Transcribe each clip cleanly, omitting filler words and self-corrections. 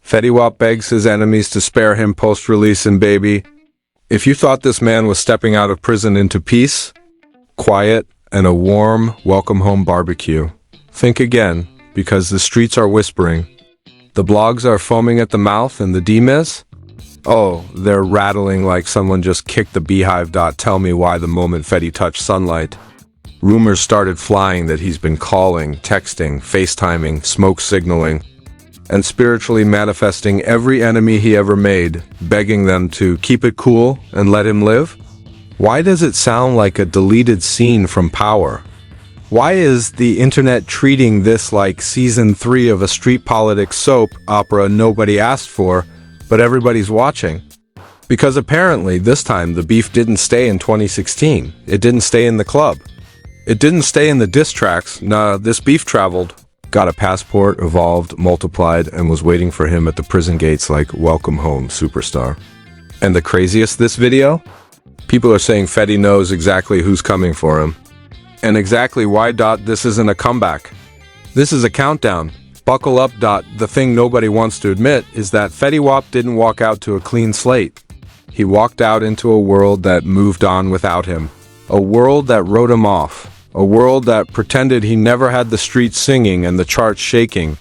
Fetty Wap begs his enemies to spare him post-release in Baby. If you thought this man was stepping out of prison into peace, quiet, and a warm, welcome home barbecue, think again, because the streets are whispering. The blogs are foaming at the mouth, and the DMs? Oh, they're rattling like someone just kicked the beehive. Tell me why the moment Fetty touched sunlight. Rumors started flying that he's been calling, texting, FaceTiming, smoke signaling, and spiritually manifesting every enemy he ever made, begging them to keep it cool and let him live? Why does it sound like a deleted scene from Power? Why is the internet treating this like season 3 of a street politics soap opera nobody asked for, but everybody's watching? Because apparently this time the beef didn't stay in 2016. It didn't stay in the club. It didn't stay in the diss tracks. Nah, this beef traveled, got a passport, evolved, multiplied, and was waiting for him at the prison gates like welcome home, superstar. And the craziest this video? People are saying Fetty knows exactly who's coming for him. And exactly why. This isn't a comeback. This is a countdown. Buckle up. The thing nobody wants to admit is that Fetty Wap didn't walk out to a clean slate. He walked out into a world that moved on without him. A world that wrote him off. A world that pretended he never had the streets singing and the charts shaking.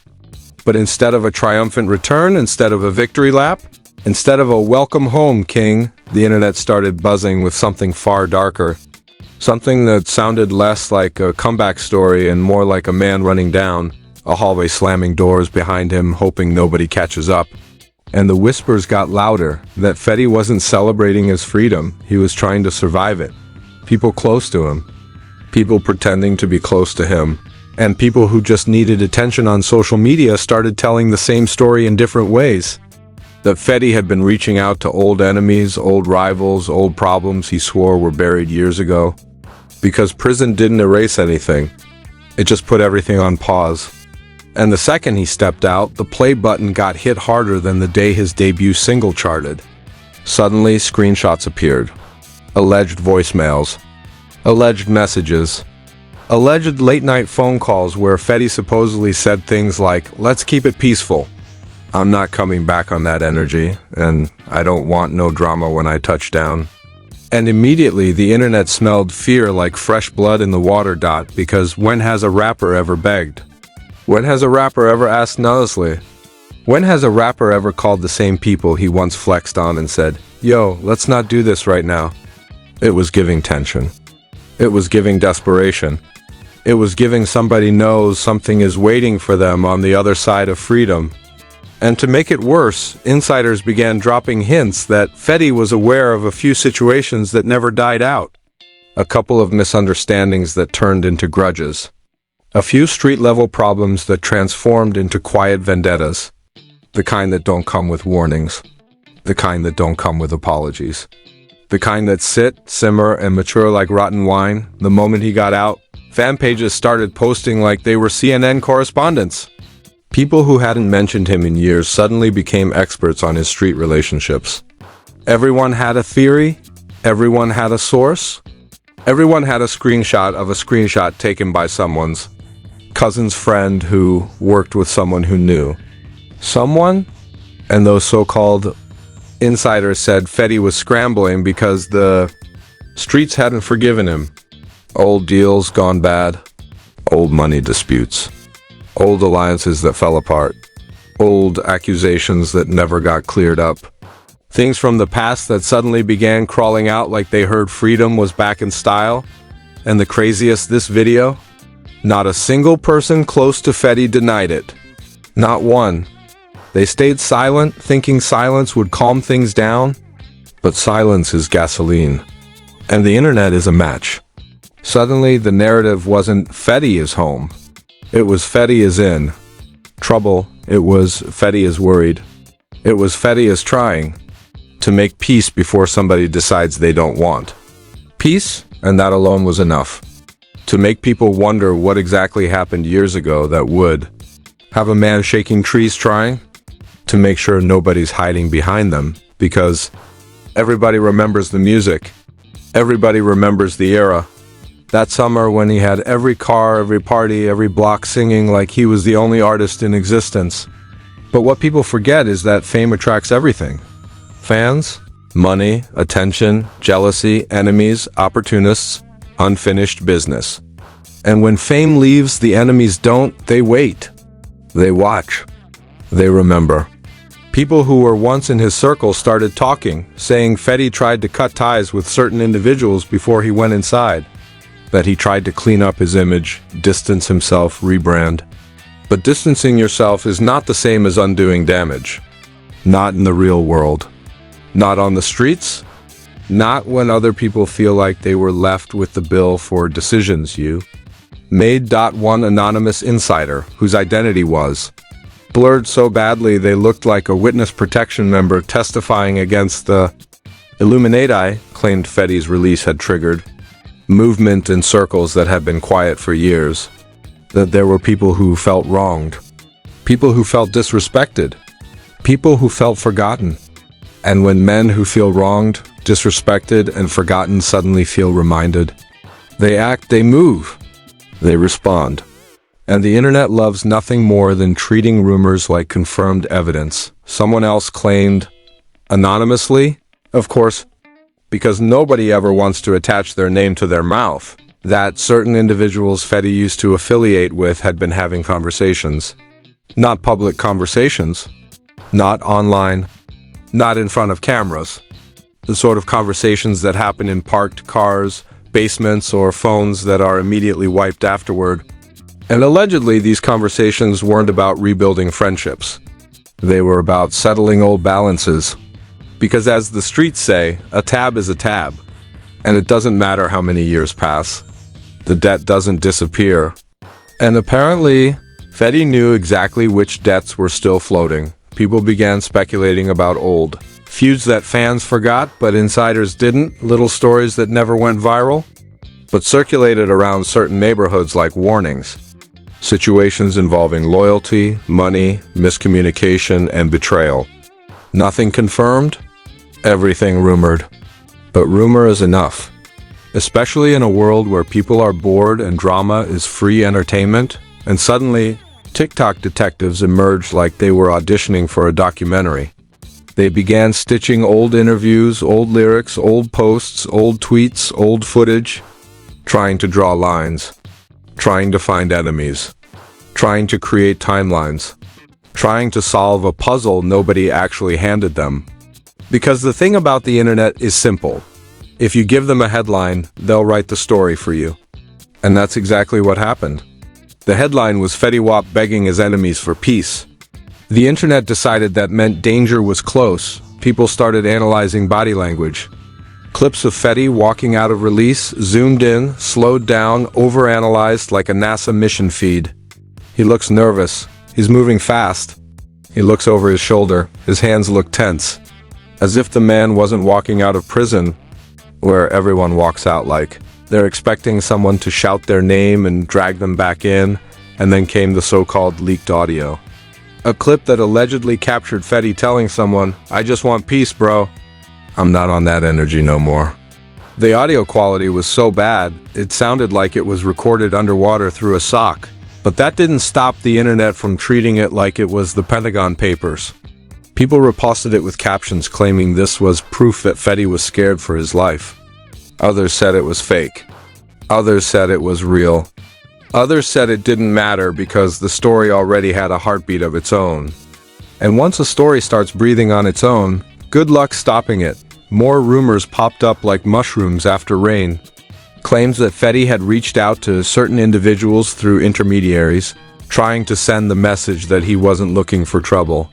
But instead of a triumphant return, instead of a victory lap, instead of a welcome home, king, the internet started buzzing with something far darker. Something that sounded less like a comeback story and more like a man running down a hallway, slamming doors behind him, hoping nobody catches up. And the whispers got louder that Fetty wasn't celebrating his freedom, he was trying to survive it. People close to him. People pretending to be close to him, and people who just needed attention on social media started telling the same story in different ways. That Fetty had been reaching out to old enemies, old rivals, old problems he swore were buried years ago. Because prison didn't erase anything. It just put everything on pause. And the second he stepped out, the play button got hit harder than the day his debut single charted. Suddenly, screenshots appeared. Alleged voicemails. Alleged messages. Alleged late-night phone calls where Fetty supposedly said things like, "Let's keep it peaceful. I'm not coming back on that energy, and I don't want no drama when I touch down." And immediately the internet smelled fear like fresh blood in the water. Because when has a rapper ever begged? When has a rapper ever asked honestly? When has a rapper ever called the same people he once flexed on and said, "Yo, let's not do this right now"? It was giving tension. It was giving desperation. It was giving somebody knows something is waiting for them on the other side of freedom. And to make it worse, insiders began dropping hints that Fetty was aware of a few situations that never died out. A couple of misunderstandings that turned into grudges. A few street-level problems that transformed into quiet vendettas. The kind that don't come with warnings. The kind that don't come with apologies. The kind that sit, simmer, and mature like rotten wine. The moment he got out, fan pages started posting like they were CNN correspondents. People who hadn't mentioned him in years suddenly became experts on his street relationships. Everyone had a theory. Everyone had a source. Everyone had a screenshot of a screenshot taken by someone's cousin's friend who worked with someone who knew someone. And those so-called insiders said Fetty was scrambling because the streets hadn't forgiven him. Old deals gone bad. Old money disputes. Old alliances that fell apart. Old accusations that never got cleared up. Things from the past that suddenly began crawling out like they heard freedom was back in style. And the craziest, this video? Not a single person close to Fetty denied it. Not one. They stayed silent, thinking silence would calm things down. But silence is gasoline. And the internet is a match. Suddenly, the narrative wasn't Fetty is home. It was Fetty is in trouble. It was Fetty is worried. It was Fetty is trying to make peace before somebody decides they don't want peace, and that alone was enough to make people wonder what exactly happened years ago that would have a man shaking trees trying to make sure nobody's hiding behind them, because everybody remembers the music. Everybody remembers the era. That summer when he had every car, every party, every block singing like he was the only artist in existence. But what people forget is that fame attracts everything. Fans, money, attention, jealousy, enemies, opportunists, unfinished business. And when fame leaves, the enemies don't, they wait. They watch. They remember. People who were once in his circle started talking, saying Fetty tried to cut ties with certain individuals before he went inside, that he tried to clean up his image, distance himself, rebrand. But distancing yourself is not the same as undoing damage. Not in the real world. Not on the streets. Not when other people feel like they were left with the bill for decisions you made. One anonymous insider, whose identity was blurred so badly they looked like a witness protection member testifying against the Illuminati, claimed Fetty's release had triggered movement in circles that had been quiet for years. That there were people who felt wronged, people who felt disrespected, people who felt forgotten. And when men who feel wronged, disrespected, and forgotten suddenly feel reminded, they act, they move, they respond. And the internet loves nothing more than treating rumors like confirmed evidence. Someone else claimed, anonymously, of course, because nobody ever wants to attach their name to their mouth, that certain individuals Fetty used to affiliate with had been having conversations. Not public conversations, not online, not in front of cameras. The sort of conversations that happen in parked cars, basements, or phones that are immediately wiped afterward. And allegedly, these conversations weren't about rebuilding friendships. They were about settling old balances. Because as the streets say, a tab is a tab. And it doesn't matter how many years pass. The debt doesn't disappear. And apparently, Fetty knew exactly which debts were still floating. People began speculating about old feuds that fans forgot, but insiders didn't. Little stories that never went viral, but circulated around certain neighborhoods like warnings. Situations involving loyalty, money, miscommunication, and betrayal. Nothing confirmed, everything rumored. But rumor is enough. Especially in a world where people are bored and drama is free entertainment, and suddenly, TikTok detectives emerged like they were auditioning for a documentary. They began stitching old interviews, old lyrics, old posts, old tweets, old footage, trying to draw lines. Trying to find enemies, trying to create timelines, trying to solve a puzzle nobody actually handed them. Because the thing about the internet is simple. If you give them a headline, they'll write the story for you. And that's exactly what happened. The headline was Fetty Wap begging his enemies for peace. The internet decided that meant danger was close. People started analyzing body language. Clips of Fetty walking out of release, zoomed in, slowed down, overanalyzed like a NASA mission feed. He looks nervous. He's moving fast. He looks over his shoulder. His hands look tense. As if the man wasn't walking out of prison, where everyone walks out like they're expecting someone to shout their name and drag them back in, and then came the so-called leaked audio. A clip that allegedly captured Fetty telling someone, "I just want peace, bro. I'm not on that energy no more." The audio quality was so bad, it sounded like it was recorded underwater through a sock. But that didn't stop the internet from treating it like it was the Pentagon Papers. People reposted it with captions claiming this was proof that Fetty was scared for his life. Others said it was fake. Others said it was real. Others said it didn't matter because the story already had a heartbeat of its own. And once a story starts breathing on its own, good luck stopping it. More rumors popped up like mushrooms after rain. Claims that Fetty had reached out to certain individuals through intermediaries, trying to send the message that he wasn't looking for trouble.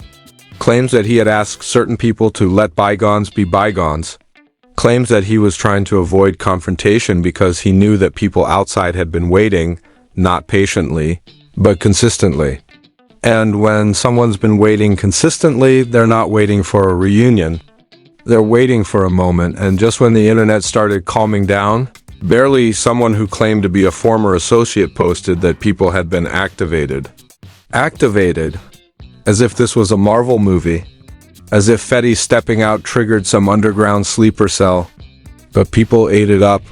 Claims that he had asked certain people to let bygones be bygones. Claims that he was trying to avoid confrontation because he knew that people outside had been waiting, not patiently, but consistently. And when someone's been waiting consistently, they're not waiting for a reunion. They're waiting for a moment, and just when the internet started calming down, barely someone who claimed to be a former associate posted that people had been activated. Activated. As if this was a Marvel movie. As if Fetty stepping out triggered some underground sleeper cell. But people ate it up.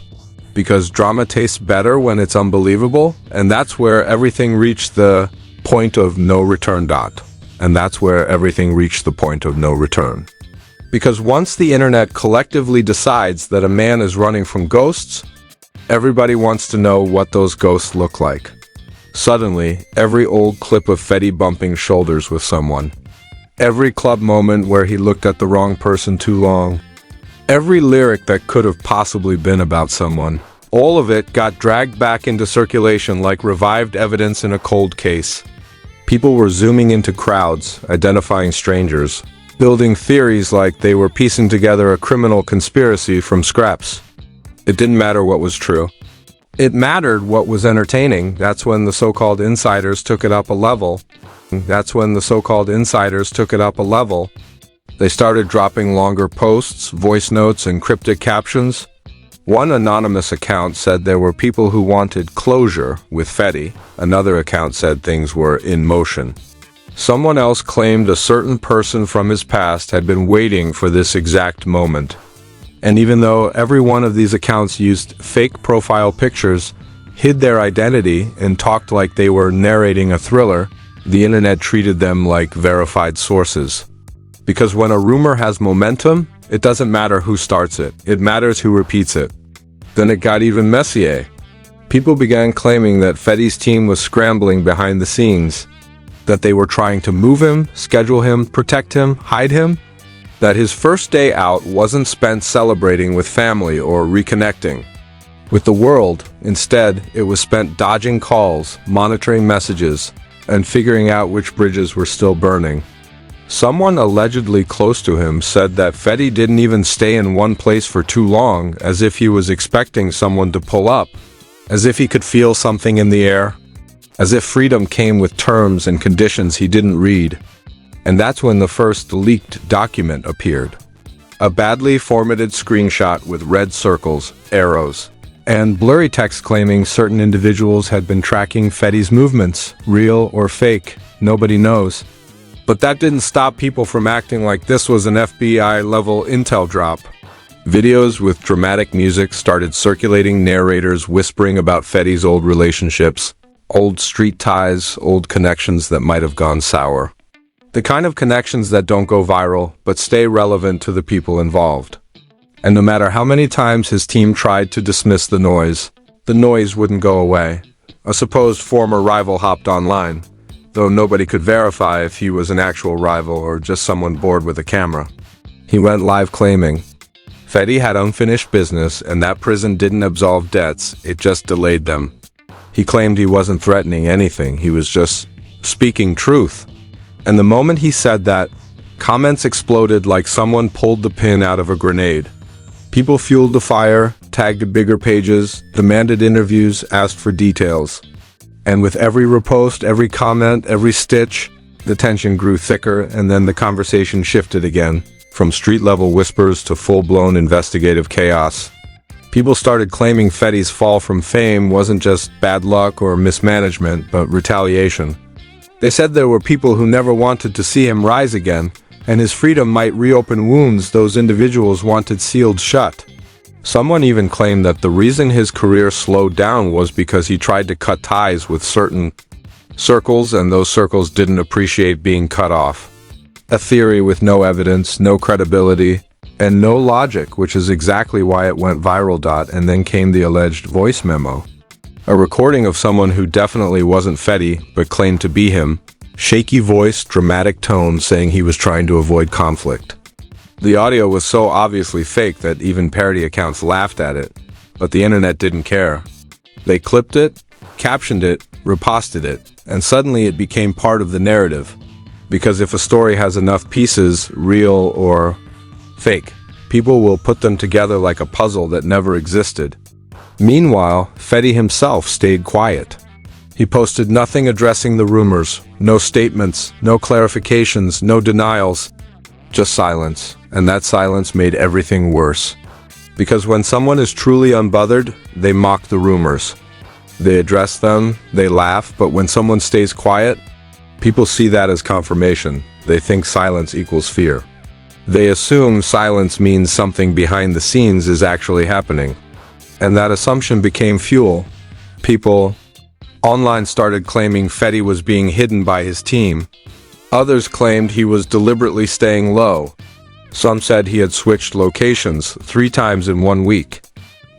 Because drama tastes better when it's unbelievable, and that's where everything reached the point of no return. and that's where everything reached the point of no return. Because once the internet collectively decides that a man is running from ghosts, everybody wants to know what those ghosts look like. Suddenly, every old clip of Fetty bumping shoulders with someone, every club moment where he looked at the wrong person too long, every lyric that could have possibly been about someone, all of it got dragged back into circulation like revived evidence in a cold case. People were zooming into crowds, identifying strangers, building theories like they were piecing together a criminal conspiracy from scraps. It didn't matter what was true. It mattered what was entertaining. That's when the so-called insiders took it up a level. They started dropping longer posts, voice notes, and cryptic captions. One anonymous account said there were people who wanted closure with Fetty. Another account said things were in motion. Someone else claimed a certain person from his past had been waiting for this exact moment. And even though every one of these accounts used fake profile pictures, hid their identity, and talked like they were narrating a thriller, the internet treated them like verified sources. Because when a rumor has momentum, it doesn't matter who starts it. It matters who repeats it. Then it got even messier. People began claiming that Fetty's team was scrambling behind the scenes, that they were trying to move him, schedule him, protect him, hide him, that his first day out wasn't spent celebrating with family or reconnecting with the world. Instead, it was spent dodging calls, monitoring messages, and figuring out which bridges were still burning. Someone allegedly close to him said that Fetty didn't even stay in one place for too long, as if he was expecting someone to pull up, as if he could feel something in the air, as if freedom came with terms and conditions he didn't read. And that's when the first leaked document appeared. A badly formatted screenshot with red circles, arrows, and blurry text claiming certain individuals had been tracking Fetty's movements, real or fake, nobody knows. But that didn't stop people from acting like this was an FBI-level intel drop. Videos with dramatic music started circulating, narrators whispering about Fetty's old relationships, old street ties, old connections that might have gone sour. The kind of connections that don't go viral, but stay relevant to the people involved. And no matter how many times his team tried to dismiss the noise wouldn't go away. A supposed former rival hopped online, though nobody could verify if he was an actual rival or just someone bored with a camera. He went live claiming Fetty had unfinished business and that prison didn't absolve debts, it just delayed them. He claimed he wasn't threatening anything, he was just speaking truth. And the moment he said that, comments exploded like someone pulled the pin out of a grenade. People fueled the fire, tagged bigger pages, demanded interviews, asked for details. And with every repost, every comment, every stitch, the tension grew thicker, and then the conversation shifted again, from street-level whispers to full-blown investigative chaos. People started claiming Fetty's fall from fame wasn't just bad luck or mismanagement, but retaliation. They said there were people who never wanted to see him rise again, and his freedom might reopen wounds those individuals wanted sealed shut. Someone even claimed that the reason his career slowed down was because he tried to cut ties with certain circles, and those circles didn't appreciate being cut off. A theory with no evidence, no credibility, and no logic, which is exactly why it went viral. And then came the alleged voice memo. A recording of someone who definitely wasn't Fetty, but claimed to be him. Shaky voice, dramatic tone, saying he was trying to avoid conflict. The audio was so obviously fake that even parody accounts laughed at it, but the internet didn't care. They clipped it, captioned it, reposted it, and suddenly it became part of the narrative. Because if a story has enough pieces, real or fake, people will put them together like a puzzle that never existed. Meanwhile, Fetty himself stayed quiet. He posted nothing addressing the rumors, no statements, no clarifications, no denials, just silence. And that silence made everything worse. Because when someone is truly unbothered, they mock the rumors. They address them, they laugh, but when someone stays quiet, people see that as confirmation. They think silence equals fear. They assume silence means something behind the scenes is actually happening. And that assumption became fuel. People online started claiming Fetty was being hidden by his team. Others claimed he was deliberately staying low. Some said he had switched locations 3 times in 1 week.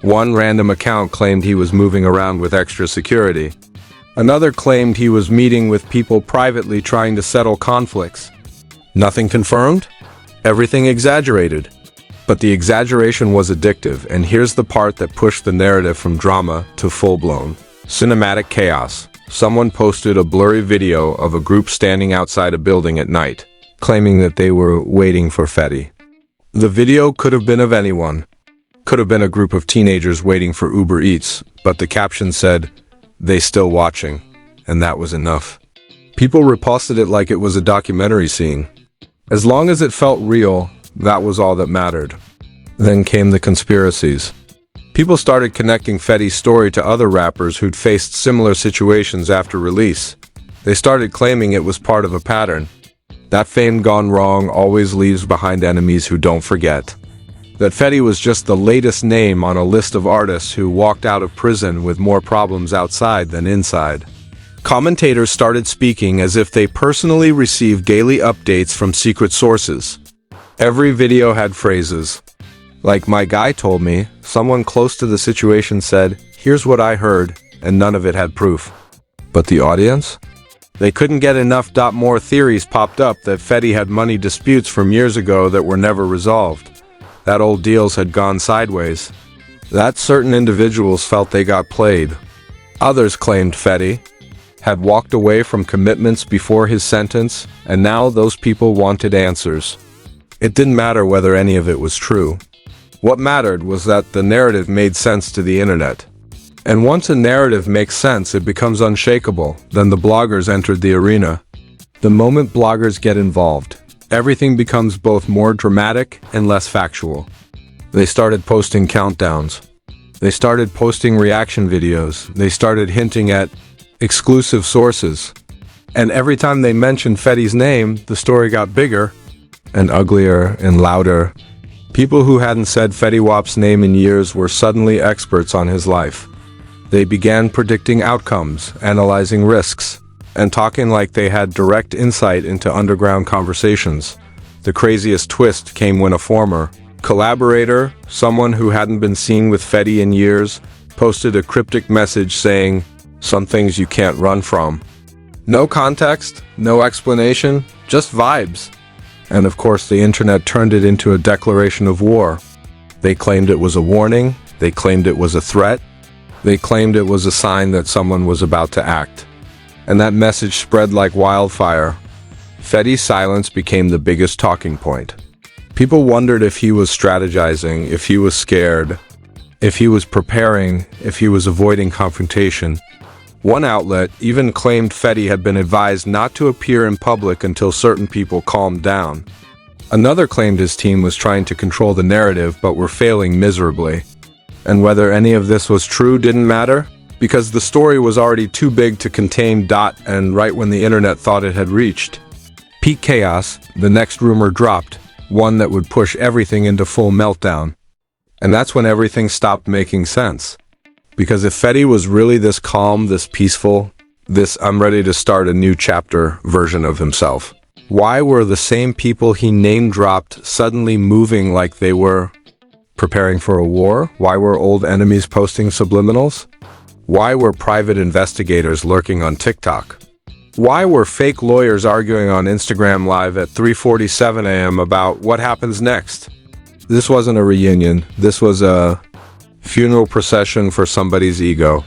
One random account claimed he was moving around with extra security. Another claimed he was meeting with people privately trying to settle conflicts. Nothing confirmed? Everything exaggerated. But the exaggeration was addictive, and here's the part that pushed the narrative from drama to full-blown cinematic chaos. Someone posted a blurry video of a group standing outside a building at night, claiming that they were waiting for Fetty. The video could have been of anyone. Could have been a group of teenagers waiting for Uber Eats, but the caption said, "They still watching," and that was enough. People reposted it like it was a documentary scene. As long as it felt real, that was all that mattered. Then came the conspiracies. People started connecting Fetty's story to other rappers who'd faced similar situations after release. They started claiming it was part of a pattern. That fame gone wrong always leaves behind enemies who don't forget. That Fetty was just the latest name on a list of artists who walked out of prison with more problems outside than inside. Commentators started speaking as if they personally received daily updates from secret sources. Every video had phrases like, "My guy told me," someone close to the situation said, "Here's what I heard," and none of it had proof. But the audience? They couldn't get enough. More theories popped up that Fetty had money disputes from years ago that were never resolved. That old deals had gone sideways. That certain individuals felt they got played. Others claimed Fetty had walked away from commitments before his sentence, and now those people wanted answers. It didn't matter whether any of it was true. What mattered was that the narrative made sense to the internet. And once a narrative makes sense, it becomes unshakable. Then the bloggers entered the arena. The moment bloggers get involved, everything becomes both more dramatic and less factual. They started posting countdowns. They started posting reaction videos. They started hinting at exclusive sources. And every time they mentioned Fetty's name, the story got bigger and uglier and louder. People who hadn't said Fetty Wap's name in years were suddenly experts on his life. They began predicting outcomes, analyzing risks, and talking like they had direct insight into underground conversations. The craziest twist came when a former collaborator, someone who hadn't been seen with Fetty in years, posted a cryptic message saying, "Some things you can't run from." No context, no explanation, just vibes. And of course the internet turned it into a declaration of war. They claimed it was a warning, they claimed it was a threat, they claimed it was a sign that someone was about to act. And that message spread like wildfire. Fetty's silence became the biggest talking point. People wondered if he was strategizing, if he was scared, if he was preparing, if he was avoiding confrontation. One outlet even claimed Fetty had been advised not to appear in public until certain people calmed down. Another claimed his team was trying to control the narrative but were failing miserably. And whether any of this was true didn't matter, because the story was already too big to contain. And right when the internet thought it had reached peak chaos, the next rumor dropped, one that would push everything into full meltdown. And that's when everything stopped making sense. Because if Fetty was really this calm, this peaceful, this "I'm ready to start a new chapter" version of himself, why were the same people he name-dropped suddenly moving like they were preparing for a war? Why were old enemies posting subliminals? Why were private investigators lurking on TikTok? Why were fake lawyers arguing on Instagram Live at 3:47 a.m. about what happens next? This wasn't a reunion. This was a funeral procession for somebody's ego.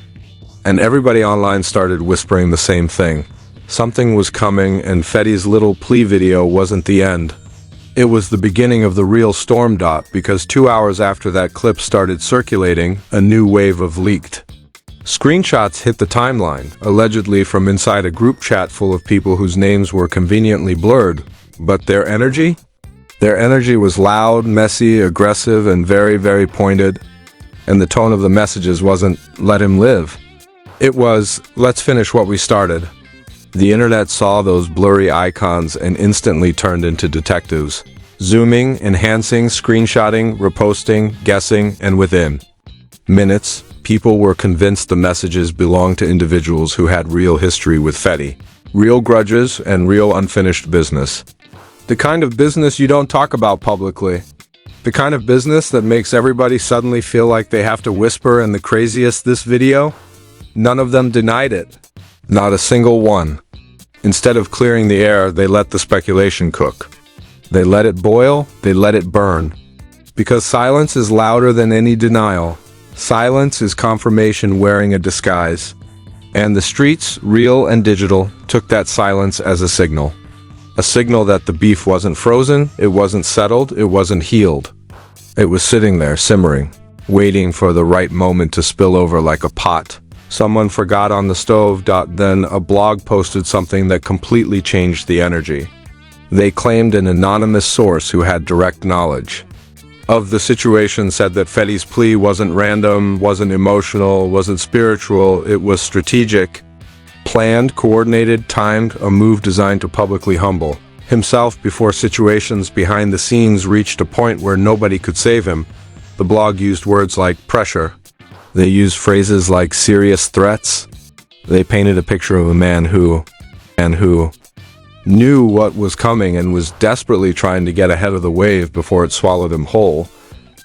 And everybody online started whispering the same thing. Something was coming, and Fetty's little plea video wasn't the end. It was the beginning of the real storm. Because 2 hours after that clip started circulating, a new wave of leaked screenshots hit the timeline, allegedly from inside a group chat full of people whose names were conveniently blurred. But their energy? Their energy was loud, messy, aggressive, and very, very pointed. And the tone of the messages wasn't "let him live." It was "let's finish what we started." The internet saw those blurry icons and instantly turned into detectives, zooming, enhancing, screenshotting, reposting, guessing, and within minutes, people were convinced the messages belonged to individuals who had real history with Fetty. real grudges, and real unfinished business. The kind of business you don't talk about publicly. The kind of business that makes everybody suddenly feel like they have to whisper. And the craziest, this video, none of them denied it. Not a single one. Instead of clearing the air, they let the speculation cook. They let it boil, they let it burn. Because silence is louder than any denial. Silence is confirmation wearing a disguise. And the streets, real and digital, took that silence as a signal. A signal that the beef wasn't frozen, it wasn't settled, it wasn't healed. It was sitting there, simmering, waiting for the right moment to spill over like a pot. Someone forgot on the stove. Then a blog posted something that completely changed the energy. They claimed an anonymous source who had direct knowledge of the situation, said that Fetty's plea wasn't random, wasn't emotional, wasn't spiritual, it was strategic, planned, coordinated, timed, a move designed to publicly humble himself before situations behind the scenes reached a point where nobody could save him. The blog used words like pressure. They used phrases like serious threats. They painted a picture of a man who knew what was coming and was desperately trying to get ahead of the wave before it swallowed him whole.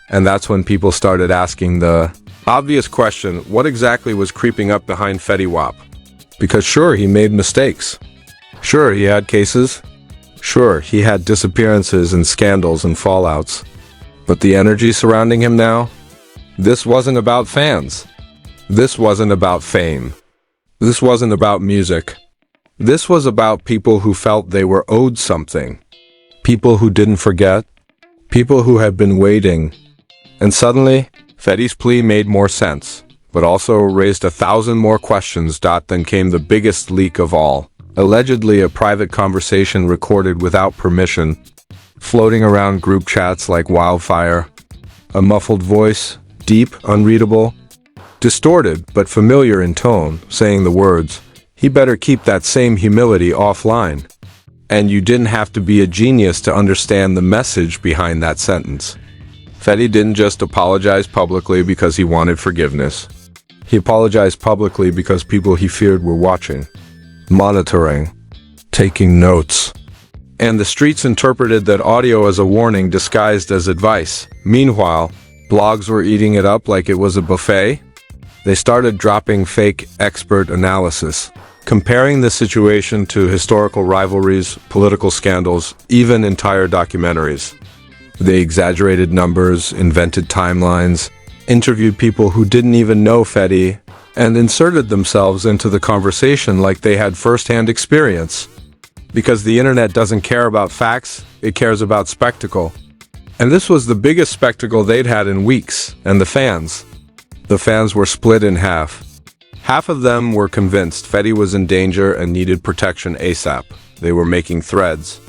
And that's when people started asking the obvious question, what exactly was creeping up behind Fetty Wap? Because sure, he made mistakes. Sure, he had cases. Sure, he had disappearances and scandals and fallouts. But the energy surrounding him now? This wasn't about fans. This wasn't about fame. This wasn't about music. This was about people who felt they were owed something. People who didn't forget. People who had been waiting. And suddenly, Fetty's plea made more sense, but also raised 1,000 more questions. Then came the biggest leak of all. Allegedly a private conversation recorded without permission, floating around group chats like wildfire. A muffled voice, deep, unreadable, distorted but familiar in tone, saying the words, "He better keep that same humility offline." And you didn't have to be a genius to understand the message behind that sentence. Fetty didn't just apologize publicly because he wanted forgiveness. He apologized publicly because people he feared were watching, monitoring, taking notes. And the streets interpreted that audio as a warning disguised as advice. Meanwhile, blogs were eating it up like it was a buffet. They started dropping fake expert analysis, comparing the situation to historical rivalries, political scandals, even entire documentaries. They exaggerated numbers, invented timelines, interviewed people who didn't even know Fetty, and inserted themselves into the conversation like they had first-hand experience. Because the internet doesn't care about facts, it cares about spectacle. And this was the biggest spectacle they'd had in weeks, and the fans were split in half. Half of them were convinced Fetty was in danger and needed protection ASAP. They were making threads,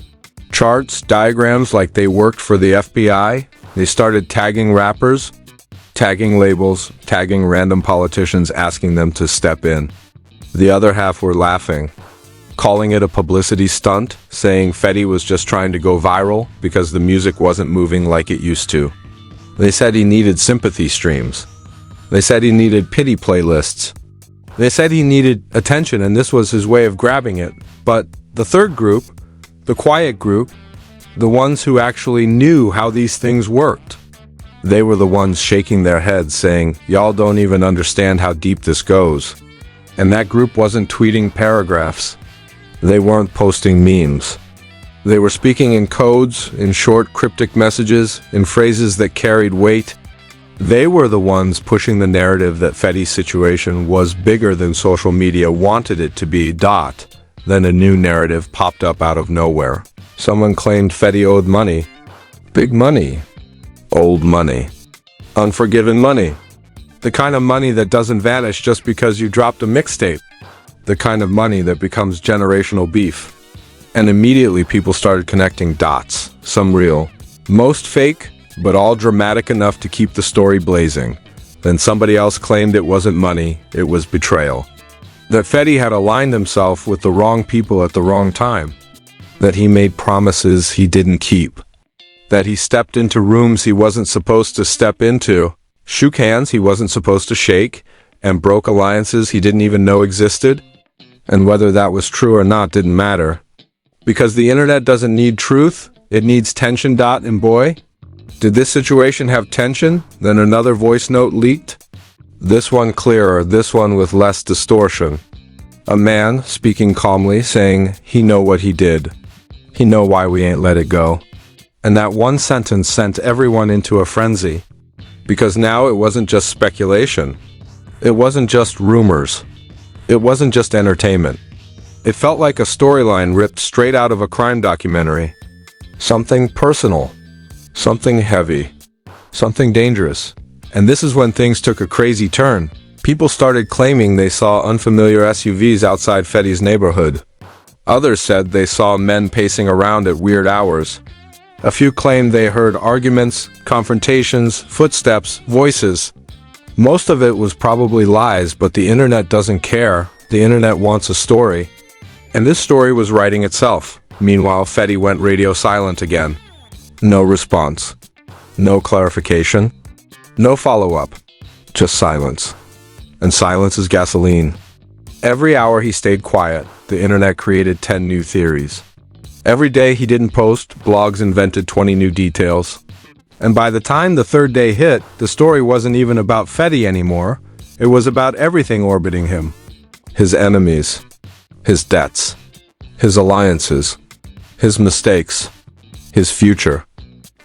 charts, diagrams like they worked for the FBI. They started tagging rappers, tagging labels, tagging random politicians, asking them to step in. The other half were laughing, calling it a publicity stunt, saying Fetty was just trying to go viral because the music wasn't moving like it used to. They said he needed sympathy streams. They said he needed pity playlists. They said he needed attention, and this was his way of grabbing it. But the third group, the quiet group, the ones who actually knew how these things worked, they were the ones shaking their heads saying, "Y'all don't even understand how deep this goes." And that group wasn't tweeting paragraphs. They weren't posting memes. They were speaking in codes, in short cryptic messages, in phrases that carried weight. They were the ones pushing the narrative that Fetty's situation was bigger than social media wanted it to be. Then a new narrative popped up out of nowhere. Someone claimed Fetty owed money. Big money. Old money. Unforgiven money. The kind of money that doesn't vanish just because you dropped a mixtape. The kind of money that becomes generational beef. And immediately people started connecting dots. Some real, most fake, but all dramatic enough to keep the story blazing. Then somebody else claimed it wasn't money, it was betrayal. That Fetty had aligned himself with the wrong people at the wrong time. That he made promises he didn't keep. That he stepped into rooms he wasn't supposed to step into, shook hands he wasn't supposed to shake, and broke alliances he didn't even know existed. And whether that was true or not didn't matter. Because the internet doesn't need truth, it needs tension. And boy, did this situation have tension? Then another voice note leaked. This one clearer, this one with less distortion. A man speaking calmly, saying he know what he did. He know why we ain't let it go. And that one sentence sent everyone into a frenzy. Because now it wasn't just speculation. It wasn't just rumors. It wasn't just entertainment. It felt like a storyline ripped straight out of a crime documentary. Something personal. Something heavy. Something dangerous. And this is when things took a crazy turn. People started claiming they saw unfamiliar SUVs outside Fetty's neighborhood. Others said they saw men pacing around at weird hours. A few claimed they heard arguments, confrontations, footsteps, voices. Most of it was probably lies, but the internet doesn't care. The internet wants a story. And this story was writing itself. Meanwhile, Fetty went radio silent again. No response. No clarification. No follow-up. Just silence. And silence is gasoline. Every hour he stayed quiet, the internet created 10 new theories. Every day he didn't post, blogs invented 20 new details. And by the time the third day hit, the story wasn't even about Fetty anymore. It was about everything orbiting him. His enemies. His debts. His alliances. His mistakes. His future.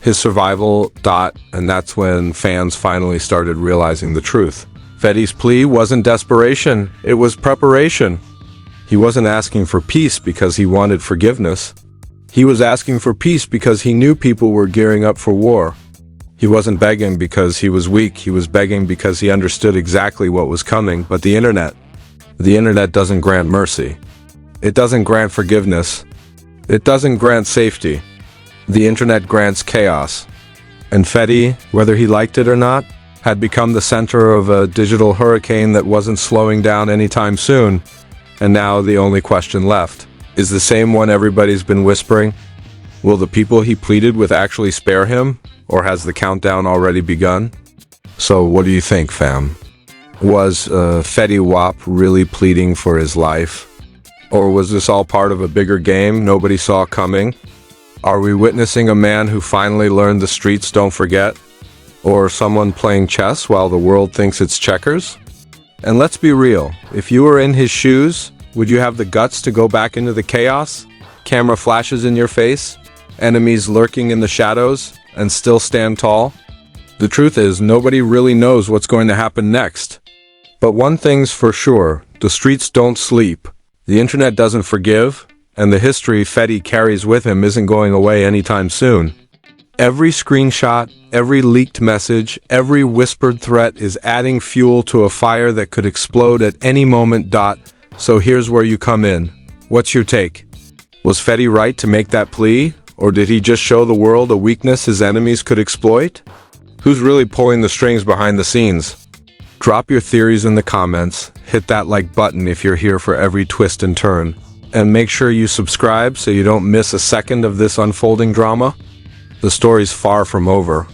His survival. And that's when fans finally started realizing the truth. Fetty's plea wasn't desperation, it was preparation. He wasn't asking for peace because he wanted forgiveness. He was asking for peace because he knew people were gearing up for war. He wasn't begging because he was weak, he was begging because he understood exactly what was coming. But the internet doesn't grant mercy. It doesn't grant forgiveness. It doesn't grant safety. The internet grants chaos. And Fetty, whether he liked it or not, had become the center of a digital hurricane that wasn't slowing down anytime soon. And now the only question left is the same one everybody's been whispering. Will the people he pleaded with actually spare him? Or has the countdown already begun? So what do you think, fam? Was Fetty Wap really pleading for his life? Or was this all part of a bigger game nobody saw coming? Are we witnessing a man who finally learned the streets don't forget? Or someone playing chess while the world thinks it's checkers? And let's be real, if you were in his shoes, would you have the guts to go back into the chaos? Camera flashes in your face? Enemies lurking in the shadows? And still stand tall? The truth is, nobody really knows what's going to happen next. But one thing's for sure, the streets don't sleep. The internet doesn't forgive, and the history Fetty carries with him isn't going away anytime soon. Every screenshot, every leaked message, every whispered threat is adding fuel to a fire that could explode at any moment. So here's where you come in. What's your take? Was Fetty right to make that plea? Or did he just show the world a weakness his enemies could exploit? Who's really pulling the strings behind the scenes? Drop your theories in the comments, hit that like button if you're here for every twist and turn, and make sure you subscribe so you don't miss a second of this unfolding drama. The story's far from over,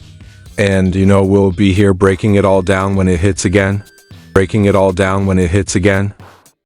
and we'll be here breaking it all down when it hits again. Breaking it all down when it hits again.